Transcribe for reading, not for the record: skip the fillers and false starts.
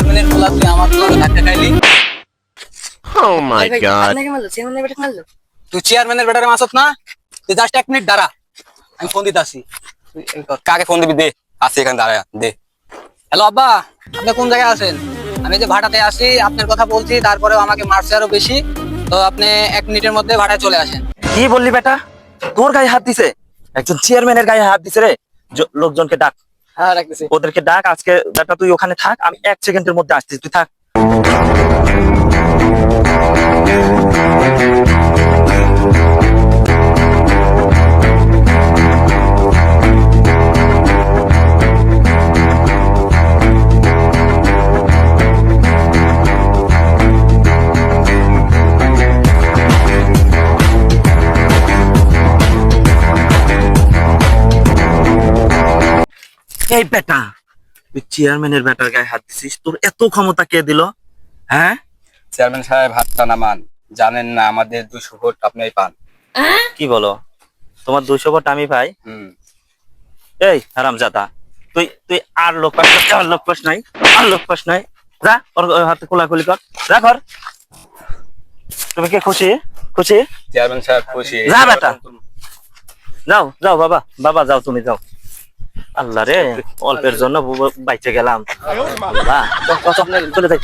চেয়ারম্যানের পোলা তুই আমার পোলাকে ধাক্কা খাইলি। Oh my god. আপনাকে মারলো চেয়ারম্যানের বেটা মারলো। তুই চেয়ারম্যানের বেটারে মাসত না? তুই জাস্ট 1 মিনিট দাঁড়া, আমি ফোন দিতে আসি। কাকে ফোন দিবি? দে, আসি এখানে দাঁড়ায় দে। হ্যালো আব্বা, আপনি কোন জায়গায় আছেন? আমি যে ভাড়াতে আসি, আপনার কথা বলছি, তারপরেও আমাকে মারছে আরো বেশি। তো আপনি 1 মিনিটের মধ্যে ভাড়ায় চলে আসেন। কি বললি বেটা? তোর গায়ে হাত দিছে? একজন চেয়ারম্যানের গায়ে হাত দিছে রে। লোকজনকে ডাক, হ্যাঁ রাখতেছি। ওদেরকে ডাক। আজকে বেটা তুই ওখানে থাক, আমি 1 সেকেন্ডের মধ্যে আসতেছি, তুই থাক। এই বেটা, তুই চেয়ারম্যানের বেটার গায়ে হাত দিছিস? তোর এত ক্ষমতা কে দিল? হ্যাঁ, চেয়ারম্যান সাহেব হাতটা নামান, জানেন না আমাদের 200 ভোট আপনি পান। কি বলো? তোমার 200 ভোট আমি পাই? এই হারামজাদা, তুই তুই আর লোক পাস নাই, আর লোক পাস নাই, আর লোক পাস নাই। যা, ওর হাতে কোলাকুলি কর, যা কর। তুমি কি খুশি? খুশি? চেয়ারম্যান সাহেব খুশি। যা বেটা, যাও যাও বাবা, বাবা যাও, তুমি যাও। আল্লাহ রে, অল্পের জন্য বাইচে গেলাম। আল্লাহ, চল চল চল, চলে যাই।